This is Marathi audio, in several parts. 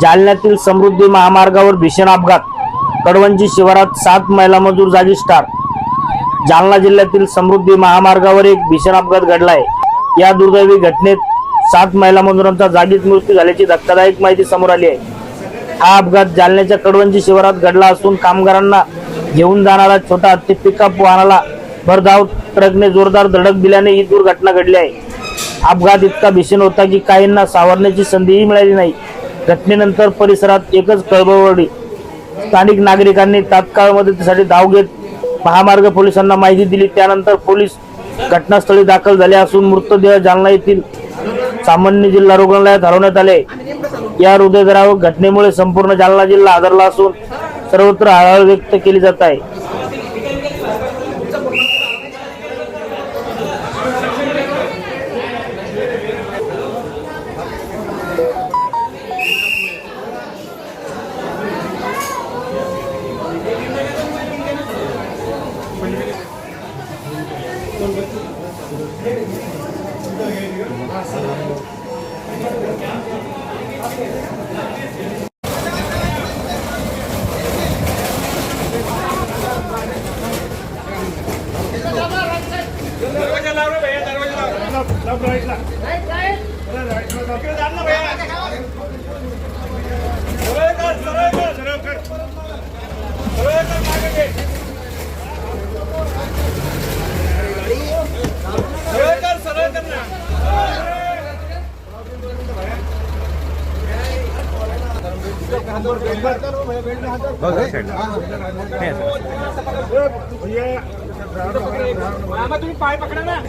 जालन्यातील समृद्धी महामार्गावर भीषण अपघात, कडवंजी शिवारात 7 महिला मजूर जागीच ठार। जालना जिल्ह्यातील समृद्धी महामार्गावर एक भीषण अपघात घडला आहे। या दुर्दैवी घटनेत 7 महिला मजुरांचा जागीच मृत्यू झाल्याची धक्कादायक माहिती समोर आली आहे। हा अपघात जालन्याच्या कडवंजी शिवारात घडला असून कामगारांना घेऊन जाणारा छोटा हत्ती पिकअप वाहनाला भरधाव ट्रकने जोरदार धडक दिल्याने ही दुर्घटना घडली आहे। अपघात इतका भीषण होता की काहींना सावरण्याची संधीही मिळाली नाही। घटनेनंतर परिसरात एकच खळबळ उडाली। स्थानिक नागरिकांनी तात्काळ मदतीसाठी धाव घेत महामार्ग पोलिसांना माहिती दिली। त्यानंतर पोलीस घटनास्थळी दाखल झाले असून मृतदेह जालना येथील सामान्य जिल्हा रुग्णालयात हलवण्यात आले। या हृदयद्रावक घटनेमुळे संपूर्ण जालना जिल्हा हादरला असून सर्वत्र हळहळ व्यक्त केली जात आहे। तुम्ही पाय पकडा ना।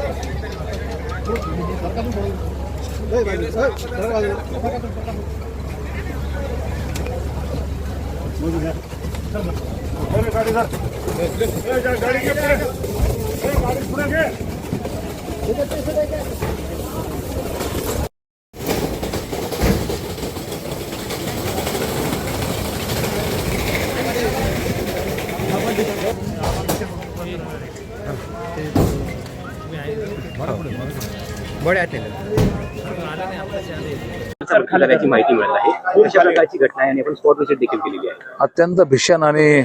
झाल्याची माहिती मिळत आहे। अशा प्रकारची घटना आहे आणि आपण स्पॉट व्हिजिट देखील केलेली आहे। अत्यंत भीषण आणि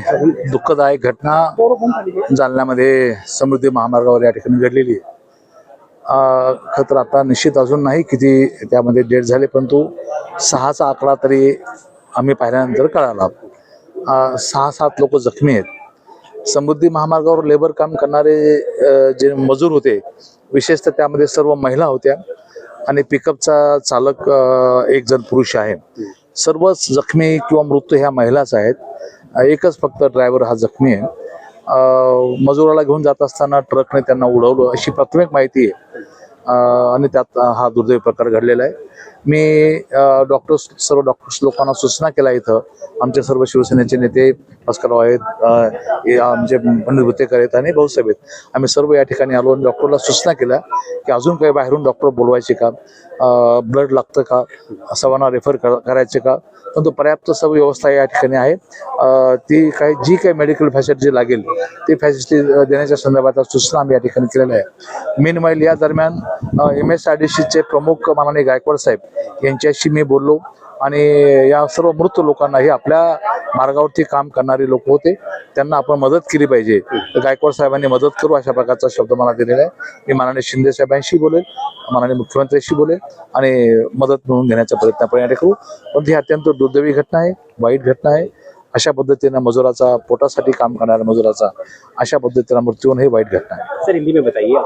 दुःखदायक घटना जालन्यामध्ये समृद्धी महामार्गावर या ठिकाणी घडलेली आहे। खरं तर आता निश्चित अजून नाही किती त्यामध्ये डेट झाले, परंतु 6चा आकडा तरी आम्ही पाहिल्यानंतर कळाला। 6-7 लोक जखमी आहेत। समृद्धी महामार्गावर लेबर काम करणारे जे मजूर होते, विशेषतः त्यामध्ये सर्व महिला होत्या आणि पिकअपचा चालक एक जण पुरुष आहे। सर्वच जखमी किंवा मृत्यू ह्या महिलाच आहेत। एकच फक्त ड्रायव्हर हा जखमी आहे। मजुराला घेऊन जात असताना ट्रकने त्यांना उडवलं अशी प्राथमिक माहिती आहे आणि त्यात हा दुर्दैवी प्रकार घडलेला आहे। मी सर्व डॉक्टर्स लोकांना सूचना केला, इथं आमचे सर्व शिवसेनेचे नेते भास्करराव आहेत, आमचे पंडित भुतेकर आहेत आणि भाऊसाहेब आहेत, आम्ही सर्व या ठिकाणी आलो आणि डॉक्टरला सूचना केल्या की अजून काही बाहेरून डॉक्टर बोलवायचे का, ब्लड लागतं का, सर्वांना रेफर करायचे का, परंतु पर्याप्त सर्व व्यवस्था या ठिकाणी आहे। ती जी काही मेडिकल फॅसिलिटी लागेल ती फॅसिलिटी देण्याच्या संदर्भात सूचना आम्ही या ठिकाणी केलेल्या आहे। मीनवाईल या दरम्यान MSRDCचे प्रमुख माननीय गायकवाड साहेब यांच्याशी मी बोललो आणि या सर्व मृत लोकांना हे आपल्या मार्गावरती काम करणारे लोक होते, त्यांना आपण मदत केली पाहिजे। गायकवाड साहेबांनी मदत करू अशा प्रकारचा शब्द मला दिलेला आहे। मी माननीय शिंदे साहेबांशी बोलेल, माननीय मुख्यमंत्र्यांशी बोलेल आणि मदत मिळवून घेण्याचा प्रयत्न आपण या ठिकाणी करू। पण ही अत्यंत दुर्दैवी घटना आहे, वाईट घटना आहे। अशा पद्धतीने मजुराचा, पोटासाठी काम करणाऱ्या मजुराचा अशा पद्धतीने मृत्यू होणं ही वाईट घटना आहे। सर, हिंदी में बताइए।